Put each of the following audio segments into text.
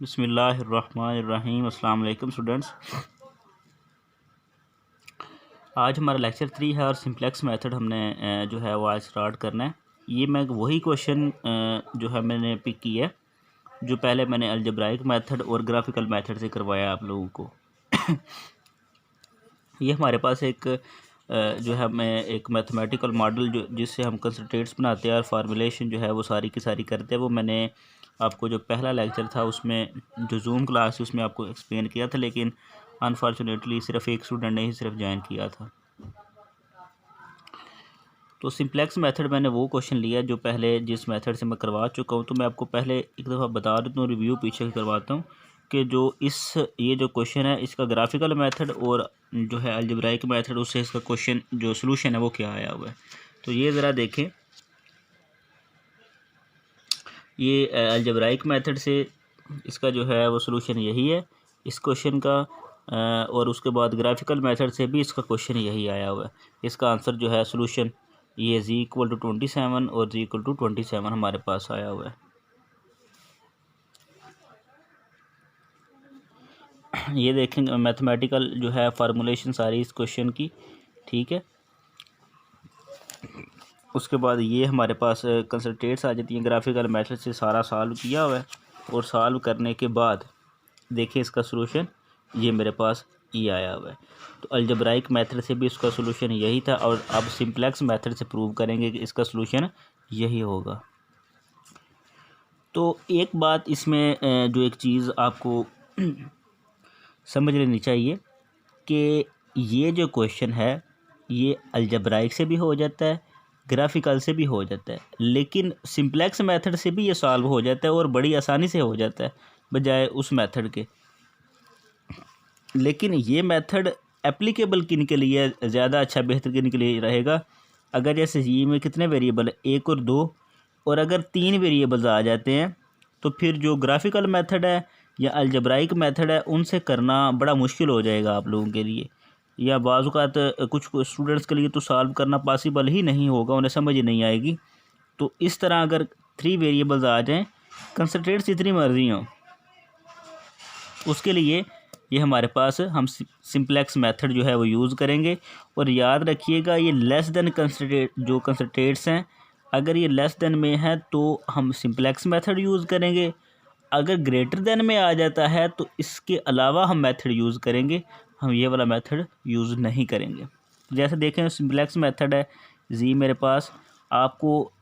बिस्मिल्लाहिर्रहमानिर्रहीम। अस्सलाम वालेकुम स्टूडेंट्स। आज हमारा लेक्चर 3 है और सिंप्लेक्स मेथड हमने जो है वो आज स्टार्ट करना है। ये मैं वही क्वेश्चन जो है मैंने पिक किया है जो पहले मैंने अलजेब्राइक मेथड और ग्राफिकल मेथड से करवाया आप लोगों को। ये हमारे पास एक जो है मैं एक मैथमेटिकल मॉडल जो जिससे हम कंसंट्रेट्स बनाते हैं और फार्मूलेशन जो है वो सारी की सारी करते हैं, वो मैंने आपको जो पहला लेक्चर था उसमें जो जूम क्लास उसमें आपको एक्सप्लेन किया था, लेकिन अनफॉर्चुनेटली सिर्फ एक स्टूडेंट ने ही सिर्फ ज्वाइन किया था। तो सिंप्लेक्स मेथड मैंने वो क्वेश्चन लिया जो पहले जिस मेथड से मैं करवा चुका हूँ। तो मैं आपको पहले एक दफ़ा बता देता हूँ, रिव्यू पीछे करवाता हूँ कि जो ये जो क्वेश्चन है इसका ग्राफिकल मेथड और जो है अलजेब्राइक मेथड उससे इसका क्वेश्चन जो सोल्यूशन है वो क्या आया हुआ है। तो ये ज़रा देखें, ये अलजेब्राइक मेथड से इसका जो है वो सोल्यूशन यही है इस क्वेश्चन का, और उसके बाद ग्राफिकल मेथड से भी इसका क्वेश्चन यही आया हुआ है। इसका आंसर जो है सोल्यूशन ये z=27 और z=27 हमारे पास आया हुआ है। ये देखेंगे मैथमेटिकल जो है फार्मूलेशन सारी इस क्वेश्चन की, ठीक है। उसके बाद ये हमारे पास कंसंट्रेट्स आ जाती हैं। ग्राफिकल मेथड से सारा सॉल्व किया हुआ है और सॉल्व करने के बाद देखिए इसका सॉल्यूशन ये मेरे पास ये आया हुआ है। तो अलजेब्राइक मेथड से भी इसका सॉल्यूशन यही था और अब सिंप्लेक्स मेथड से प्रूव करेंगे कि इसका सॉल्यूशन यही होगा। तो एक बात इसमें जो एक चीज़ आपको समझ लेनी चाहिए कि ये जो क्वेश्चन है ये अलजेब्राइक से भी हो जाता है, ग्राफिकल से भी हो जाता है, लेकिन सिंप्लेक्स मेथड से भी ये सॉल्व हो जाता है और बड़ी आसानी से हो जाता है बजाय उस मेथड के। लेकिन ये मेथड एप्लीकेबल किन के लिए ज़्यादा अच्छा बेहतर किन के लिए रहेगा? अगर जैसे जी में कितने वेरिएबल है, 1 और 2, और अगर 3 वेरिएबल्स आ जाते हैं तो फिर जो ग्राफिकल मेथड है या अलजेब्राइक मेथड है उनसे करना बड़ा मुश्किल हो जाएगा आप लोगों के लिए, या बाज़ औक़ात कुछ स्टूडेंट्स के लिए तो सॉल्व करना पॉसिबल ही नहीं होगा, उन्हें समझ ही नहीं आएगी। तो इस तरह अगर 3 वेरिएबल्स आ जाएं, कंसंट्रेट्स जितनी मर्जी हों, उसके लिए ये हमारे पास हम सिंप्लेक्स मेथड जो है वो यूज़ करेंगे। और याद रखिएगा ये लेस देन कंसंट्रेट जो कंसंट्रेट्स हैं, अगर ये लेस देन में है तो हम सिंप्लेक्स मेथड यूज़ करेंगे, अगर ग्रेटर देन में आ जाता है तो इसके अलावा हम मेथड यूज़ करेंगे, हम ये वाला मेथड यूज़ नहीं करेंगे। जैसे देखें सिंप्लेक्स मेथड है जी मेरे पास, आपको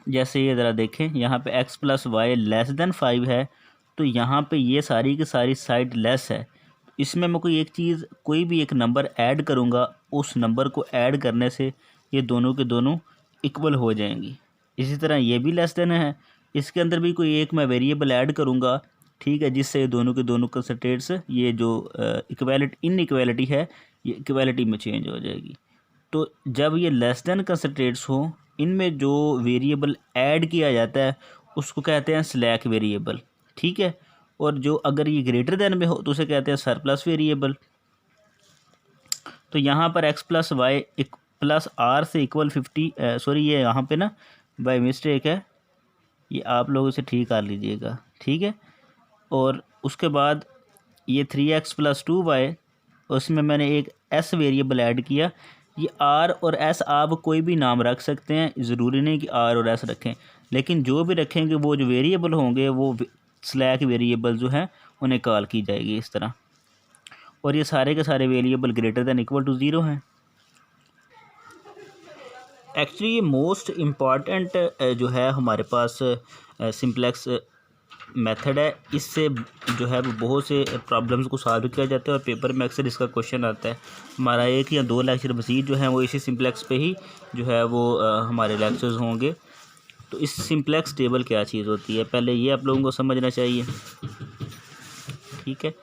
जैसे ये ज़रा देखें यहाँ पे x + y < 5 है, तो यहाँ पे ये सारी की सारी साइड लेस है। इसमें मैं कोई भी एक नंबर ऐड करूँगा, उस नंबर को ऐड करने से ये दोनों के दोनों इक्वल हो जाएंगी। इसी तरह ये भी लेस देन है, इसके अंदर भी कोई एक मैं वेरिएबल ऐड करूँगा, ठीक है, जिससे ये दोनों के दोनों कंसंट्रेट्स ये जो इनइक्वालिटी है ये इक्वालिटी में चेंज हो जाएगी। तो जब ये लेस देन कंसंट्रेट्स हो, इनमें जो वेरिएबल ऐड किया जाता है उसको कहते हैं स्लैक वेरिएबल, ठीक है। और जो अगर ये ग्रेटर देन में हो तो उसे कहते हैं सरप्लस वेरिएबल। तो यहाँ पर x + y + r से इक्वल 50, सॉरी ये यहाँ पे ना बाय मिस्टेक है, ये आप लोग इसे ठीक कर लीजिएगा, ठीक है। और उसके बाद ये 3x + 2y, उसमें मैंने एक s वेरिएबल ऐड किया। ये r और s आप कोई भी नाम रख सकते हैं, ज़रूरी नहीं कि r और s रखें, लेकिन जो भी रखेंगे वो जो वेरिएबल होंगे वो स्लैक वेरिएबल जो हैं उन्हें कॉल की जाएगी इस तरह। और ये सारे के सारे variable greater than equal to 0 हैं। एक्चुअली ये मोस्ट इम्पॉर्टेंट जो है हमारे पास सिंप्लेक्स मेथड है, इससे जो है वो बहुत से प्रॉब्लम्स को सॉल्व किया जाता है और पेपर में अक्सर इसका क्वेश्चन आता है। हमारा 1 या 2 लेक्चर मज़ीद जो हैं वो इसी सिंप्लेक्स पे ही जो है वो हमारे लेक्चर्स होंगे। तो इस सिंप्लेक्स टेबल क्या चीज़ होती है पहले ये आप लोगों को समझना चाहिए, ठीक है।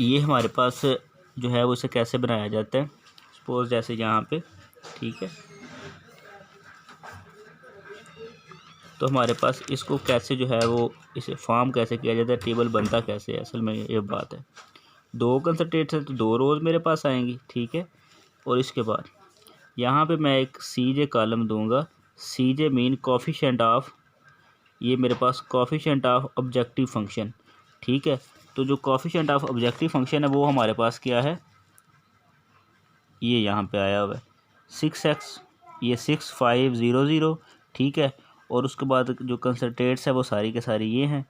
ये हमारे पास जो है वो इसे कैसे बनाया जाता है, सपोज जैसे यहाँ पे, ठीक है। तो हमारे पास इसको कैसे जो है वो इसे फॉर्म कैसे किया जाता है, टेबल बनता कैसे है, असल में ये बात है। 2 कंसंट्रेट्स हैं तो 2 रोज़ मेरे पास आएंगी, ठीक है। और इसके बाद यहाँ पे मैं एक CJ कॉलम दूंगा, CJ मीन कोफिशिएंट ऑफ ये मेरे पास कोफिशिएंट ऑफ ऑब्जेक्टिव फंक्शन, ठीक है। तो जो कोफिशिएंट ऑफ ऑब्जेक्टिव फंक्शन है वो हमारे पास क्या है, ये यहाँ पे आया हुआ है 6x, ये 6500, ठीक है। और उसके बाद जो कंसंट्रेट्स है वो सारी के सारी ये हैं।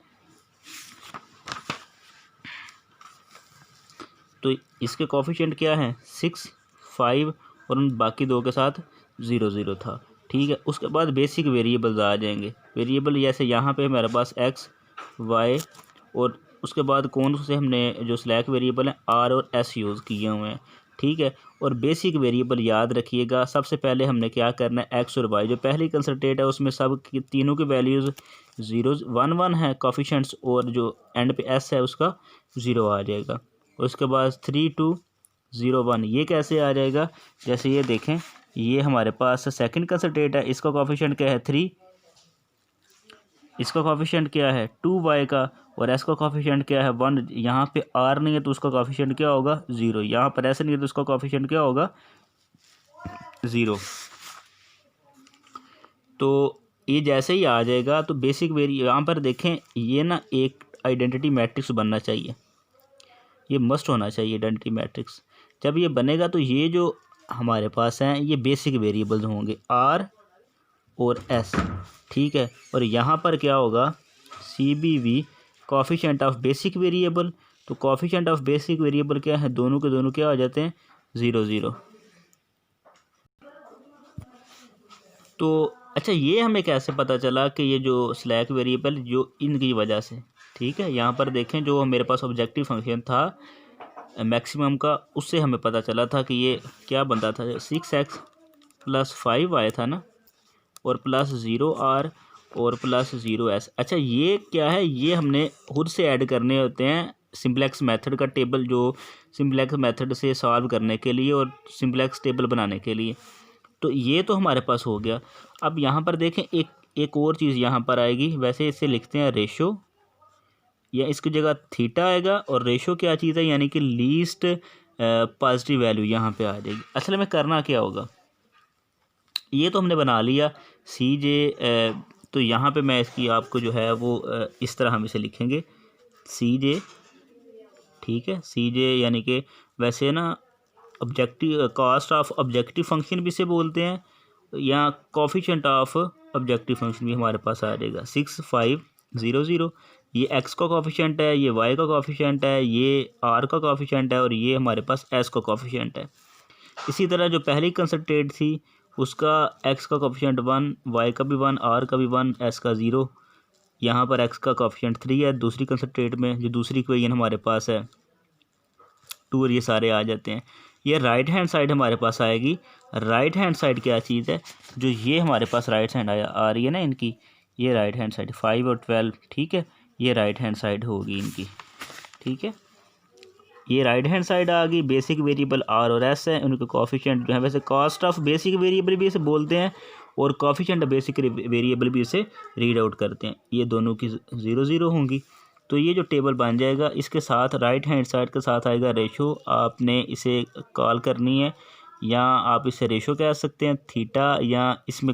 तो इसके कोफिशिएंट क्या हैं 6, 5 और उन बाकी दो के साथ 0 था, ठीक है। उसके बाद बेसिक वेरिएबल्स आ जाएंगे। वेरिएबल जैसे यहाँ पे हमारे पास x, y और उसके बाद कौन से हमने जो स्लैक वेरिएबल हैं r और s यूज़ किए हुए हैं, ठीक है। और बेसिक वेरिएबल याद रखिएगा, सबसे पहले हमने क्या करना है, x और y जो पहली कंसंट्रेट है उसमें सब की तीनों की वैल्यूज़ 0 1 1 है कोफिशिएंट्स, और जो एंड पे s है उसका 0 आ जाएगा। उसके बाद 3 2 0 1 ये कैसे आ जाएगा, जैसे ये देखें, ये हमारे पास सेकंड कंसंट्रेट है, इसका कोफिशिएंट क्या है 3, इसका कोफिशिएंट क्या है 2y का, और s का कोफिशिएंट क्या है 1। यहाँ पे r नहीं है तो उसका कोफिशिएंट क्या होगा 0, यहाँ पर s नहीं है तो उसका कोफिशिएंट क्या होगा 0। तो ये जैसे ही आ जाएगा तो बेसिक वेरी यहाँ पर देखें, ये ना एक आइडेंटिटी मैट्रिक्स बनना चाहिए, ये मस्ट होना चाहिए आइडेंटिटी मैट्रिक्स। जब ये बनेगा तो ये जो हमारे पास हैं ये बेसिक वेरिएबल्स होंगे r और s, ठीक है। और यहाँ पर क्या होगा CBV coefficient of basic variable. तो कोफिशिएंट ऑफ बेसिक वेरिएबल क्या है, दोनों के दोनों क्या हो जाते हैं 0 0। तो अच्छा, ये हमें कैसे पता चला कि ये जो स्लैक वेरिएबल जो इनकी वजह से, ठीक है। यहाँ पर देखें जो मेरे पास ऑब्जेक्टिव फंक्शन था मैक्सिमम का, उससे हमें पता चला था कि ये क्या बनता था 6x + 5y था ना, और प्लस 0r और प्लस 0s। अच्छा ये क्या है, ये हमने खुद से ऐड करने होते हैं सिंपलेक्स मेथड का टेबल, जो सिंपलेक्स मेथड से सॉल्व करने के लिए और सिंपलेक्स टेबल बनाने के लिए। तो ये तो हमारे पास हो गया। अब यहाँ पर देखें एक और चीज़ यहाँ पर आएगी, वैसे इसे लिखते हैं रेशो, या इसकी जगह थीटा आएगा, और रेशो क्या चीज़ है, यानी कि लीस्ट पॉजिटिव वैल्यू यहाँ पे आ जाएगी। असल में करना क्या होगा, ये तो हमने बना लिया CJ, तो यहाँ पे मैं इसकी आपको जो है वो इस तरह हम इसे लिखेंगे CJ, ठीक है। CJ यानी कि वैसे ना objective cost of objective function भी इसे बोलते हैं, या कोफिशिएंट ऑफ ऑब्जेक्टिव फंक्शन भी हमारे पास आ जाएगा 6500। ये x का कोफिशिएंट है, ये y का कोफिशिएंट है, ये r का कोफिशिएंट है, और ये हमारे पास s का कोफिशिएंट है। इसी तरह जो पहली कंसंट्रेट थी उसका x का कोफिशिएंट 1, y का भी 1, r का भी 1, s का 0। यहाँ पर x का कोफिशिएंट 3 है दूसरी कंसंट्रेट में, जो दूसरी इक्वेशन हमारे पास है 2, और ये सारे आ जाते हैं। ये राइट हैंड साइड हमारे पास आएगी। राइट हैंड साइड क्या चीज़ है, जो ये हमारे पास राइट हैंड आ रही है ना इनकी, ये राइट हैंड साइड 5 और 12, ठीक है। ये राइट हैंड साइड होगी इनकी, ठीक है। ये राइट हैंड साइड आ गई। बेसिक वेरिएबल r और s है, उनके कोफिशिएंट जो है, वैसे कॉस्ट ऑफ बेसिक वेरिएबल भी इसे बोलते हैं, और कोफिशिएंट बेसिक वेरिएबल भी इसे रीड आउट करते हैं। ये दोनों की 0 0 होंगी। तो ये जो टेबल बन जाएगा, इसके साथ राइट हैंड साइड के साथ आएगा रेशो, आपने इसे कॉल करनी है, या आप इसे रेशो कह सकते हैं थीटा, या इसमें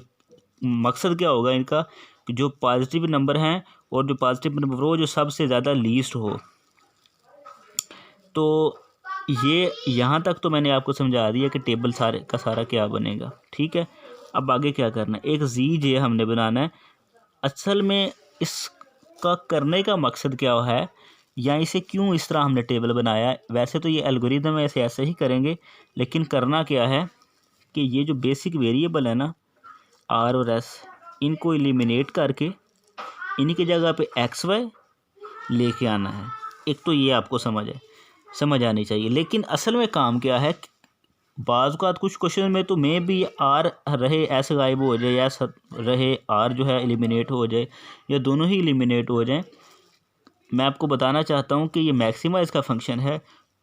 मकसद क्या होगा इनका, जो पॉजिटिव नंबर हैं और जो पॉजिटिव नंबर वो जो सबसे ज़्यादा लीस्ट हो। तो ये यहाँ तक तो मैंने आपको समझा दिया कि टेबल सारे का सारा क्या बनेगा, ठीक है। अब आगे क्या करना है, एक ZJ हमने बनाना है। असल में इसका करने का मकसद क्या है, या इसे क्यों इस तरह हमने टेबल बनाया है। वैसे तो ये एल्गोरिदम है, ऐसे ऐसे ही करेंगे, लेकिन करना क्या है कि ये जो बेसिक वेरिएबल है ना r और s, इनको एलिमिनेट करके इनकी जगह पे XY लेके आना है। एक तो ये आपको समझ आनी चाहिए। लेकिन असल में काम क्या है, बाज़ औक़ात कुछ क्वेश्चन में तो मैं भी r रहे s गायब हो जाए, या रहे r जो है एलिमिनेट हो जाए, या दोनों ही एलिमिनेट हो जाएं। मैं आपको बताना चाहता हूँ कि ये मैक्सिमाइज़ का फंक्शन है।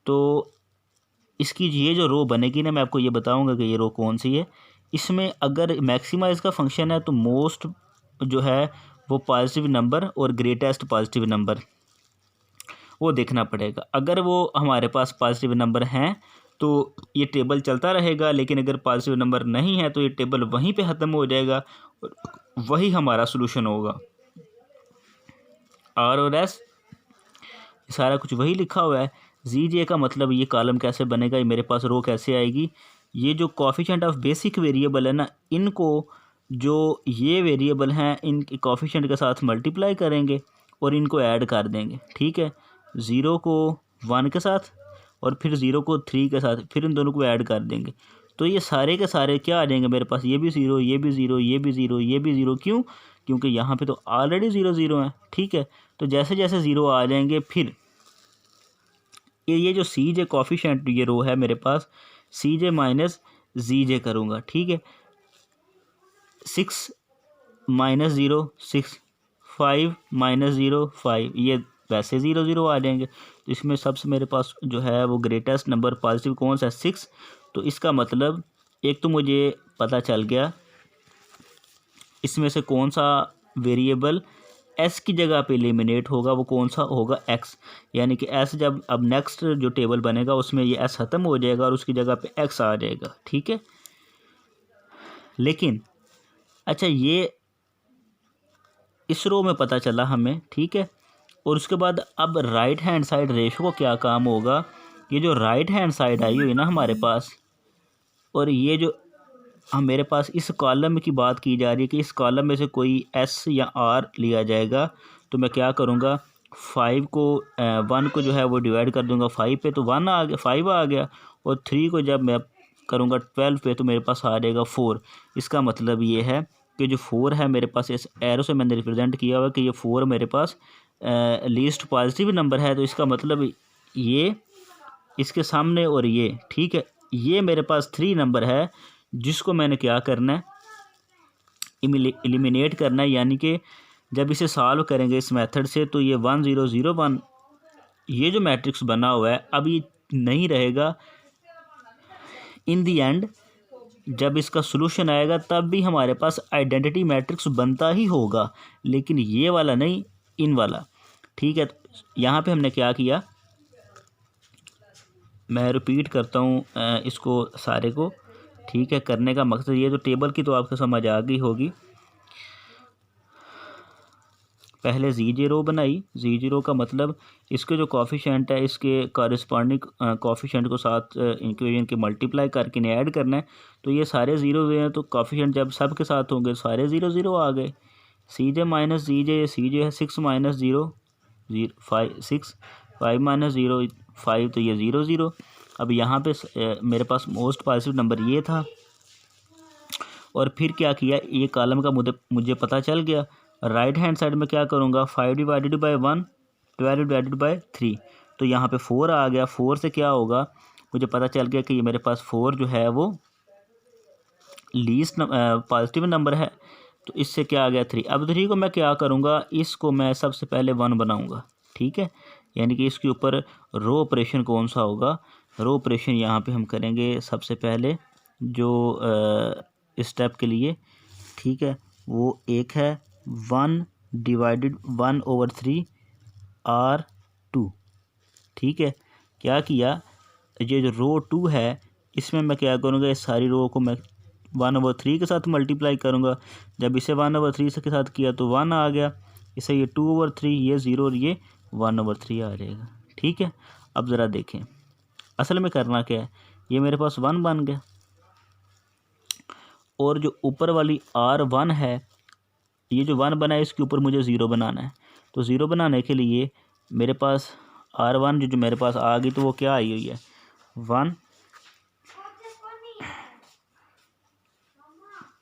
तो इसकी ये जो रो बनेगी ना, मैं आपको ये बताऊँगा कि ये रो कौन सी है। इसमें अगर मैक्सिमाइज़ का फंक्शन है तो मोस्ट जो है वो पॉजिटिव नंबर और ग्रेटेस्ट पॉजिटिव नंबर वो देखना पड़ेगा। अगर वो हमारे पास पॉजिटिव नंबर हैं तो ये टेबल चलता रहेगा, लेकिन अगर पॉजिटिव नंबर नहीं है तो ये टेबल वहीं पे ख़त्म हो जाएगा और वही हमारा सॉल्यूशन होगा। आर और एस सारा कुछ वही लिखा हुआ है। जी जे का मतलब ये कॉलम कैसे बनेगा, ये मेरे पास रो कैसे आएगी। ये जो कोफिशिएंट ऑफ बेसिक वेरिएबल है ना, इनको जो ये वेरिएबल हैं इनके कोफिशिएंट के साथ मल्टीप्लाई करेंगे और इनको ऐड कर देंगे। ठीक है, 0 को 1 के साथ और फिर 0 को 3 के साथ, फिर इन दोनों को ऐड कर देंगे। तो ये सारे के सारे क्या आ जाएंगे मेरे पास, ये भी 0, ये भी 0, ये भी 0, ये भी 0। क्यों? क्योंकि यहाँ पे तो ऑलरेडी 0 0 है। ठीक है, तो जैसे जैसे 0 आ जाएंगे फिर ये जो सी जे कोफिशिएंट ये रो है मेरे पास, सी जे माइनस जी जे करूँगा। ठीक है, 6 माइनस 0 6, 5 माइनस 0 5, ये वैसे 0 0 आ जाएंगे। तो इसमें सबसे मेरे पास जो है वो ग्रेटेस्ट नंबर पॉजिटिव कौन सा है, 6। तो इसका मतलब एक तो मुझे पता चल गया इसमें से कौन सा वेरिएबल एस की जगह पे एलिमिनेट होगा, वो कौन सा होगा, एक्स। यानी कि एस जब अब नेक्स्ट जो टेबल बनेगा उसमें ये एस ख़त्म हो जाएगा और उसकी जगह पे एक्स आ जाएगा। ठीक है, लेकिन अच्छा ये इस रो में पता चला हमें। ठीक है, और उसके बाद अब राइट हैंड साइड रेशो को क्या काम होगा, ये जो राइट हैंड साइड आई हुई ना हमारे पास, और ये जो मेरे पास इस कॉलम की बात की जा रही है कि इस कॉलम में से कोई एस या आर लिया जाएगा। तो मैं क्या करूँगा, 5 को 1 को जो है वो डिवाइड कर दूंगा 5 पे, तो 1 आ गया, 5 आ गया। और 3 को जब मैं करूँगा 12 पे तो मेरे पास आ जाएगा 4। इसका मतलब ये है कि जो 4 है मेरे पास, इस एरो से मैंने रिप्रेजेंट किया हुआ कि ये 4 मेरे पास लीस्ट पॉजिटिव नंबर है। तो इसका मतलब ये इसके सामने और ये, ठीक है, ये मेरे पास 3 नंबर है जिसको मैंने क्या करना है, एलिमिनेट करना है। यानी कि जब इसे सॉल्व करेंगे इस मेथड से तो ये 1 0 0 1 ये जो मैट्रिक्स बना हुआ है अब ये नहीं रहेगा। इन दी एंड जब इसका सॉल्यूशन आएगा तब भी हमारे पास आइडेंटिटी मैट्रिक्स बनता ही होगा, लेकिन ये वाला नहीं, इन वाला। ठीक है, तो यहाँ पे हमने क्या किया, मैं रिपीट करता हूँ इसको सारे को। ठीक है, करने का मकसद ये, तो टेबल की तो आपको समझ आ गई होगी। पहले जी जे रो बनाई, जी जे रो का मतलब इसके जो कोफिशिएंट है इसके कॉरस्पॉन्डिंग कोफिशिएंट को साथ इक्वेशन के मल्टीप्लाई करके इन्हें ऐड करना है। तो ये सारे 0 हुए हैं, तो कोफिशिएंट जब सब के साथ होंगे सारे 0 0 आ गए। सी जे माइनस जी जे, सी जे है 6 माइनस 0 5 6, 5 माइनस 0 5, तो ये 0 0। अब यहाँ पे मेरे पास मोस्ट पॉजिटिव नंबर ये था, और फिर क्या किया, ये कॉलम का मुझे पता चल गया। राइट हैंड साइड में क्या करूँगा, 5 डिवाइडेड बाई 1, 12 डिवाइडेड बाई 3, तो यहाँ पे 4 आ गया। 4 से क्या होगा, मुझे पता चल गया कि ये मेरे पास 4 जो है वो लीस्ट पॉजिटिव नंबर है। तो इससे क्या आ गया 3। अब 3 को मैं क्या करूँगा, इसको मैं सबसे पहले 1 बनाऊँगा। ठीक है, यानी कि इसके ऊपर रो ऑपरेशन कौन सा होगा, रो ऑपरेशन यहाँ पे हम करेंगे सबसे पहले जो स्टेप के लिए। ठीक है, वो एक है 1 डिवाइडेड 1/3 R2। ठीक है, क्या किया, ये जो रो 2 है इसमें मैं क्या करूँगा, इस सारी रो को मैं 1/3 के साथ मल्टीप्लाई करूँगा। जब इसे 1/3 के साथ किया तो 1 आ गया, इसे ये 2/3, ये 0 और ये 1/3 आ जाएगा। ठीक है, अब ज़रा देखें असल में करना क्या है, ये मेरे पास 1 बन गया, और जो ऊपर वाली R1 है, ये जो 1 बना है इसके ऊपर मुझे 0 बनाना है। तो 0 बनाने के लिए मेरे पास R1 जो मेरे पास आ गई, तो वो क्या आई हुई है, 1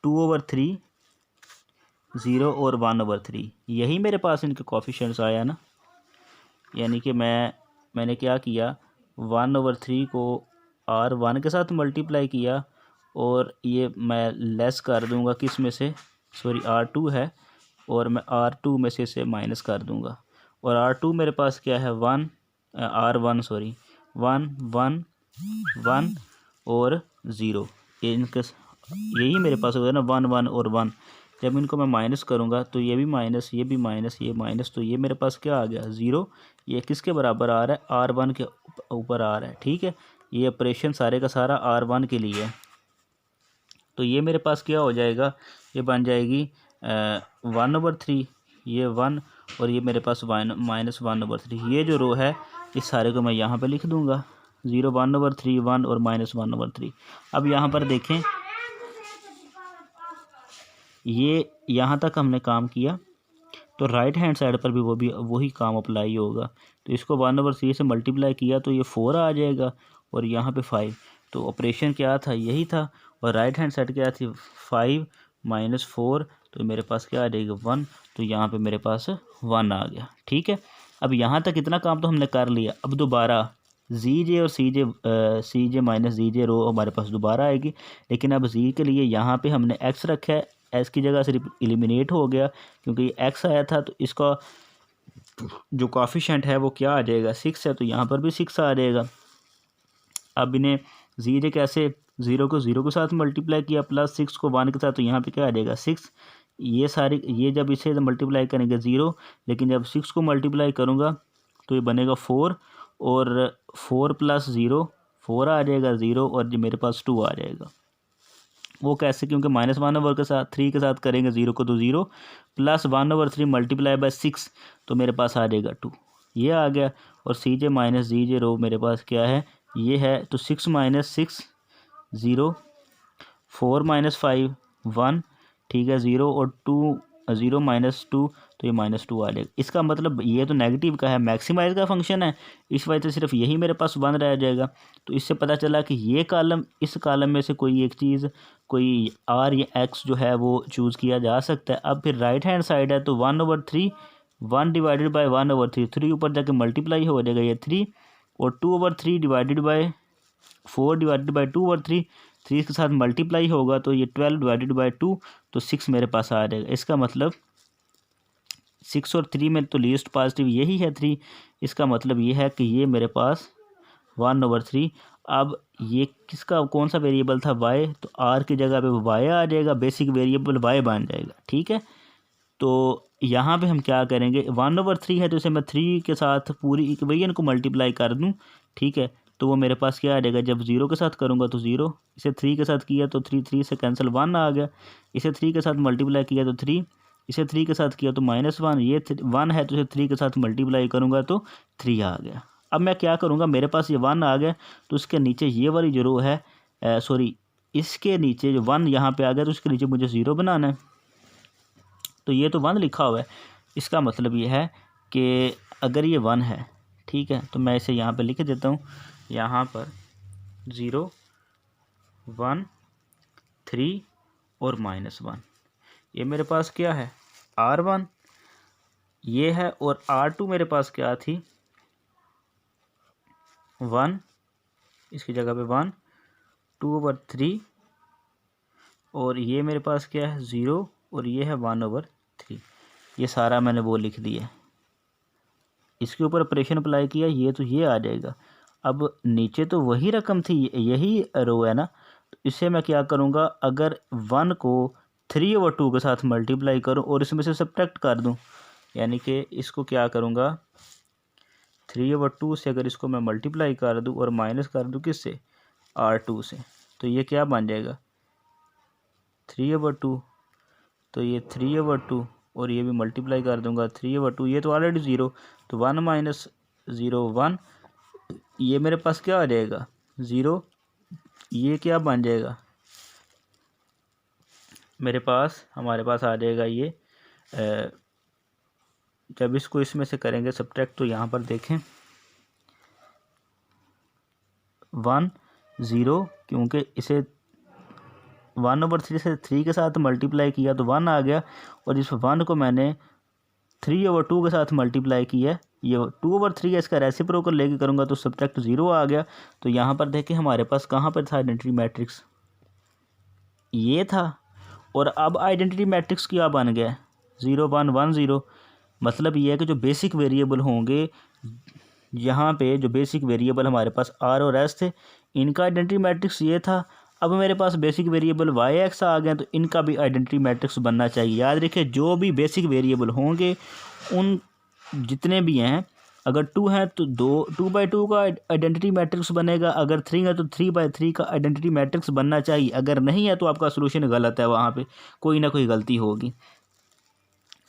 2/3 0 और 1/3, यही मेरे पास इनके कोफिशिएंट्स आया ना। यानी कि मैंने क्या किया, 1/3 को R1 के साथ मल्टीप्लाई किया, और ये मैं लेस कर दूंगा किस में से, सॉरी R2 है, और मैं R2 में से इसे माइनस कर दूंगा। और R2 मेरे पास क्या है, R1 सॉरी 1 1 1 और 0, ये इनके यही मेरे पास होगा ना, 1 1 और 1। जब इनको मैं माइनस करूँगा तो ये भी माइनस, ये भी माइनस, ये माइनस, तो ये मेरे पास क्या आ गया, 0। ये किसके बराबर आ रहा है, R1 के ऊपर आ रहा है। ठीक है, ये ऑपरेशन सारे का सारा R1 के लिए है। तो ये मेरे पास क्या हो जाएगा, ये बन जाएगी 1/3, ये 1 और ये मेरे पास -1/3। ये जो रो है इस सारे को मैं यहाँ पे लिख दूँगा 0 1/3 1 और -1/3। अब यहाँ पर देखें ये यहाँ तक हमने काम किया तो राइट हैंड साइड पर भी वही काम अप्लाई होगा। तो इसको 1/3 से मल्टीप्लाई किया तो ये 4 आ जाएगा और यहाँ पे 5। तो ऑपरेशन क्या था, यही था। और राइट हैंड साइड क्या थी, 5 - 4, तो मेरे पास क्या आ जाएगा 1। तो यहाँ पे मेरे पास 1 आ गया। ठीक है, अब यहाँ तक इतना काम तो हमने कर लिया। अब दोबारा ZJ और CJ माइनस ZJ रो हमारे पास दोबारा आएगी, लेकिन अब Z के लिए यहाँ पे हमने X रखा है। S की जगह सिर्फ एलिमिनेट हो गया क्योंकि X आया था, तो इसका जो कोफिशिएंट है वो क्या आ जाएगा, 6 है, तो यहाँ पर भी 6 आ जाएगा। अब इन्हें ZJ कैसे, 0 को 0 के साथ मल्टीप्लाई किया प्लस 6 को 1 के साथ, तो यहाँ पे क्या आ जाएगा 6। ये जब इसे मल्टीप्लाई करेंगे 0, लेकिन जब 6 को मल्टीप्लाई करूँगा तो ये बनेगा 4, और 4 + 0 4 आ जाएगा 0, और जो मेरे पास 2 आ जाएगा। वो कैसे, क्योंकि -1/3 के साथ करेंगे 0 को तो 0 प्लस 1/3 मल्टीप्लाई बाय 6, तो मेरे पास आ जाएगा 2। ये आ गया। और CJ माइनस ZJ रो मेरे पास क्या है, ये है। तो 6 - 6 0, 4 - 5 1, ठीक है 0, और 2 0 - 2, तो ये -2 आ जाएगा। इसका मतलब ये तो नेगेटिव का है, मैक्सिमाइज का फंक्शन है, इस वजह से सिर्फ यही मेरे पास 1 रह जाएगा। तो इससे पता चला कि ये कॉलम, इस कॉलम में से कोई एक चीज़, कोई R या X जो है वो चूज़ किया जा सकता है। अब फिर राइट हैंड साइड है तो 1/3, 1 डिवाइडेड बाई 1/3, 3 ऊपर जाके मल्टीप्लाई हो जाएगा ये 3, और 2/3 डिवाइडेड बाई 4 डिवाइडेड बाई 2/3, 3 के साथ मल्टीप्लाई होगा तो ये 12 डिवाइडेड बाई 2, तो 6 मेरे पास आ जाएगा। इसका मतलब 6 और 3 में तो लीस्ट पॉजिटिव यही है 3। इसका मतलब ये है कि ये मेरे पास 1/3। अब ये किसका, कौन सा वेरिएबल था, y, तो r की जगह पे y आ जाएगा, बेसिक वेरिएबल y बन जाएगा। ठीक है, तो यहाँ पे हम क्या करेंगे, 1/3 है तो इसे मैं 3 के साथ पूरी इक्वेशन को मल्टीप्लाई कर दूँ। ठीक है, तो वो मेरे पास क्या आ जाएगा, जब 0 के साथ करूँगा तो 0, इसे 3 के साथ किया तो 3 से कैंसिल 1 आ गया, इसे 3 के साथ मल्टीप्लाई किया तो 3, इसे 3 के साथ किया तो -1, ये 1 है तो इसे 3 के साथ मल्टीप्लाई करूँगा तो 3 आ गया। अब मैं क्या करूँगा, मेरे पास ये 1 आ गया, तो उसके नीचे ये वाली जो रो है, सॉरी इसके नीचे जो 1 यहाँ पे आ गया, तो उसके नीचे मुझे 0 बनाना है। तो ये तो 1 लिखा हुआ है, इसका मतलब ये है कि अगर ये 1 है, ठीक है, तो मैं इसे यहाँ पे लिख देता हूँ, यहाँ पर 0 1 3 और -1, ये मेरे पास क्या है R1 ये है, और R2 मेरे पास क्या थी 1, इसकी जगह पे 1, 2/3, और ये मेरे पास क्या है 0, और ये है 1/3। ये सारा मैंने वो लिख दिया, इसके ऊपर ऑपरेशन अप्लाई किया, ये तो ये आ जाएगा। अब नीचे तो वही रकम थी, यही रो है ना, तो इसे मैं क्या करूँगा, अगर 1 को 3/2 के साथ मल्टीप्लाई करूँ और इसमें से सब्ट्रैक्ट कर दूँ, यानी कि इसको क्या करूँगा 3/2 से अगर इसको मैं मल्टीप्लाई कर दूँ और माइनस कर दूँ किससे, R2 से, तो ये क्या बन जाएगा 3/2, तो ये 3/2, और ये भी मल्टीप्लाई कर दूंगा 3/2, ये तो ऑलरेडी 0, तो 1 - 0 1, ये मेरे पास क्या आ जाएगा 0, ये क्या बन जाएगा मेरे पास, हमारे पास आ जाएगा ये जब इसको इसमें से करेंगे सब्ट्रैक्ट, तो यहाँ पर देखें 1 0, क्योंकि इसे 1/3 से 3 के साथ मल्टीप्लाई किया तो 1 आ गया, और इस 1 को मैंने 3/2 के साथ मल्टीप्लाई किया, ये 2/3 है, इसका रेसिप्रोकल लेके करूँगा तो सब्ट्रैक्ट 0 आ गया। तो यहाँ पर देखें हमारे पास कहाँ पर था आइडेंटिटी मैट्रिक्स, ये था, और अब आइडेंटिटी मैट्रिक्स क्या बन गया 0 1 1 0। मतलब ये है कि जो बेसिक वेरिएबल होंगे, यहाँ पे जो बेसिक वेरिएबल हमारे पास R और S थे, इनका आइडेंटिटी मैट्रिक्स ये था। अब मेरे पास बेसिक वेरिएबल y x आ गए, तो इनका भी आइडेंटिटी मैट्रिक्स बनना चाहिए। याद रखिए जो भी बेसिक वेरिएबल होंगे, उन जितने भी हैं, अगर 2 है तो 2/2 का आइडेंटिटी मैट्रिक्स बनेगा, अगर 3 है तो 3/3 का आइडेंटिटी मैट्रिक्स बनना चाहिए। अगर नहीं है तो आपका सोल्यूशन गलत है, वहाँ पे कोई ना कोई गलती होगी।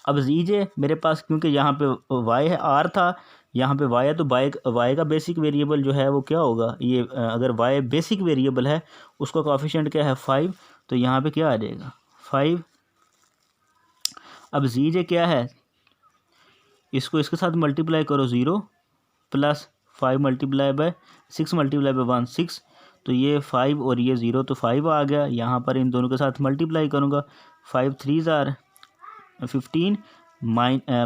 अब जीजे मेरे पास, क्योंकि यहाँ पे वाई है, आर था, यहाँ पे वाई है, तो वाई का बेसिक वेरिएबल जो है वो क्या होगा, ये अगर वाई बेसिक वेरिएबल है उसका कोफिशिएंट क्या है 5, तो यहाँ पे क्या आ जाएगा 5। अब जीजे क्या है, इसको इसके साथ मल्टीप्लाई करो 0 plus 5 multiply by 6 multiply by 1 6, तो ये 5 और ये 0, तो 5 आ गया। यहाँ पर इन दोनों के साथ मल्टीप्लाई करूँगा, 5 3 आर 15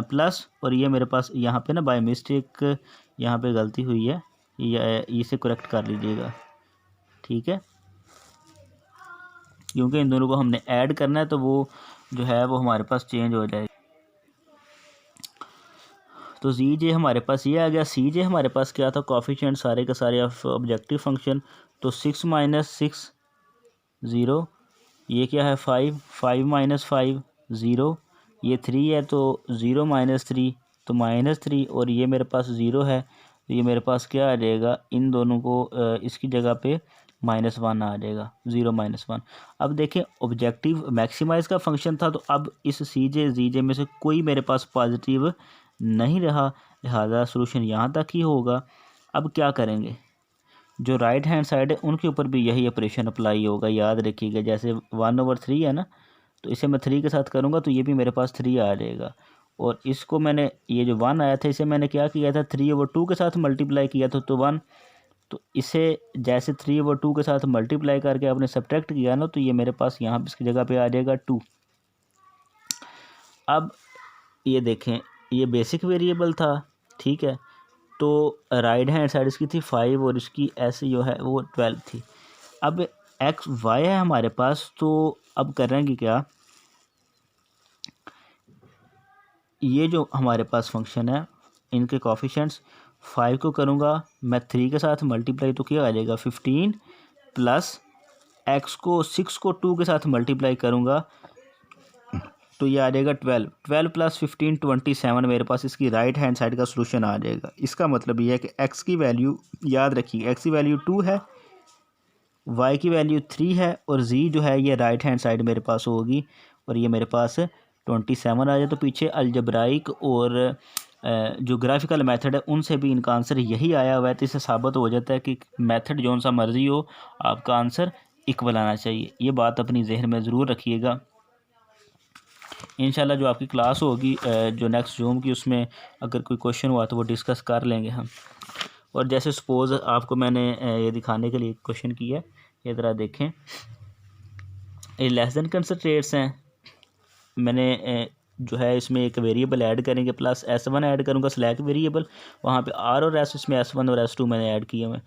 प्लस, और ये मेरे पास यहाँ पे ना बाय मिस्टेक यहाँ पे गलती हुई है, ये इसे करेक्ट कर लीजिएगा, ठीक है, क्योंकि इन दोनों को हमने ऐड करना है तो वो जो है वो हमारे पास चेंज हो जाएगा। तो जी जे हमारे पास ये आ गया। सी जे हमारे पास क्या था, कोफिशिएंट सारे के सारे ऑफ ऑब्जेक्टिव फंक्शन, तो 6 माइनस 6 0, ये क्या है 5, 5 माइनस 5 0, ये 3 है तो 0 माइनस 3 तो -3, और ये मेरे पास 0 है तो ये मेरे पास क्या आ जाएगा, इन दोनों को इसकी जगह पे -1 आ जाएगा, 0 -1। अब देखें ऑब्जेक्टिव मैक्सिमाइज का फंक्शन था, तो अब इस सी जे जी जे में से कोई मेरे पास पॉजिटिव नहीं रहा, लिहाजा सोल्यूशन यहाँ तक ही होगा। अब क्या करेंगे, जो राइट हैंड साइड है उनके ऊपर भी यही ऑपरेशन अप्लाई होगा, याद रखिएगा। जैसे 1/3 है ना, तो इसे मैं 3 के साथ करूँगा तो ये भी मेरे पास 3 आ जाएगा, और इसको मैंने, ये जो 1 आया था इसे मैंने क्या किया था 3/2 के साथ मल्टीप्लाई किया था, तो 1, तो इसे जैसे 3/2 के साथ मल्टीप्लाई करके आपने सब्ट्रैक्ट किया ना, तो ये मेरे पास यहाँ पे इसकी जगह पे आ जाएगा 2। अब ये देखें, ये बेसिक वेरिएबल था, ठीक है, तो राइट हैंड साइड इसकी थी 5 और इसकी ऐसे जो है वो 12 थी। अब एक्स वाई है हमारे पास, तो अब करेंगे क्या, ये जो हमारे पास फंक्शन है इनके कोफिशिएंट्स 5 को करूँगा मैं 3 के साथ मल्टीप्लाई, तो क्या आ जाएगा 15 प्लस एक्स को 6 को 2 के साथ मल्टीप्लाई करूँगा तो ये आ जाएगा 12 प्लस 15 27, मेरे पास इसकी राइट हैंड साइड का सोल्यूशन आ जाएगा। इसका मतलब ये है कि एक्स की वैल्यू याद रखिए, एक्स की वैल्यू 2 है, वाई की वैल्यू 3 है, और जी जो है ये राइट हैंड साइड मेरे पास होगी, और ये मेरे पास 27 आ जाए। तो पीछे अलजब्राइक और जो ग्राफिकल मेथड है उनसे भी इनका आंसर यही आया हुआ है, तो इससे साबित हो जाता है कि मेथड जौन सा मर्जी हो आपका आंसर इक्वल आना चाहिए। ये बात अपनी जहन में ज़रूर रखिएगा। इंशाल्लाह जो आपकी क्लास होगी जो नेक्स्ट जूम की, उसमें अगर कोई क्वेश्चन हुआ तो वो डिस्कस कर लेंगे हम। और जैसे सपोज़ आपको मैंने ये दिखाने के लिए क्वेश्चन किया है, ये ज़रा देखें, ये लेस देन कंसंट्रेट्स हैं, मैंने जो है इसमें एक वेरिएबल ऐड करेंगे प्लस S1 ऐड करूँगा स्लैक वेरिएबल, वहाँ पे R और S, इसमें S1 और S2 मैंने ऐड किए हुए,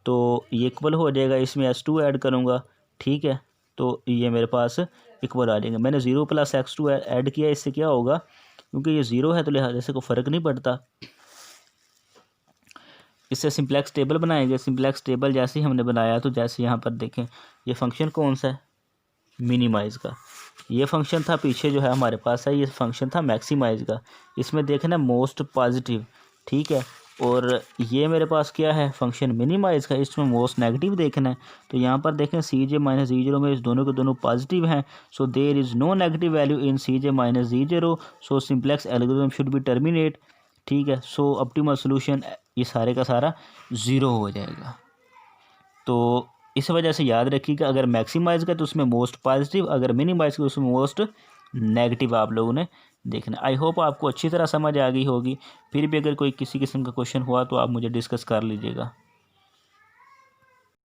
तो ये इक्वल हो जाएगा। इसमें S2 ऐड करूँगा, ठीक है, तो ये मेरे पास इक्वल आ जाएंगे। मैंने 0 प्लस x2 ऐड किया, इससे क्या होगा, क्योंकि ये 0 है तो लिहाजा से कोई फ़र्क नहीं पड़ता। इससे सिंप्लेक्स टेबल बनाएंगे। सिंप्लेक्स टेबल जैसे ही हमने बनाया, तो जैसे यहाँ पर देखें ये फंक्शन कौन सा है, मिनिमाइज़ का। ये फंक्शन था पीछे जो है हमारे पास है, ये फंक्शन था मैक्सिमाइज़ का। इसमें देखना मोस्ट पॉजिटिव, ठीक है, और ये मेरे पास क्या है फंक्शन मिनिमाइज़ का, इसमें मोस्ट नेगेटिव देखना है। तो यहाँ पर देखें सी जे माइनस जी जीरो में इस दोनों के दोनों पॉजिटिव हैं, so there is no negative value in C J minus G zero, so simplex algorithm should be terminate, ठीक है। सो ऑप्टिमल सोल्यूशन ये सारे का सारा 0 हो जाएगा। तो इस वजह से याद रखिएगा, अगर मैक्सिमाइज़ का तो उसमें मोस्ट पॉजिटिव, अगर मिनिमाइज़ का उसमें मोस्ट नेगेटिव आप लोगों ने देखना। आई होप आपको अच्छी तरह समझ आ गई होगी। फिर भी अगर कोई किसी किस्म का क्वेश्चन हुआ तो आप मुझे डिस्कस कर लीजिएगा।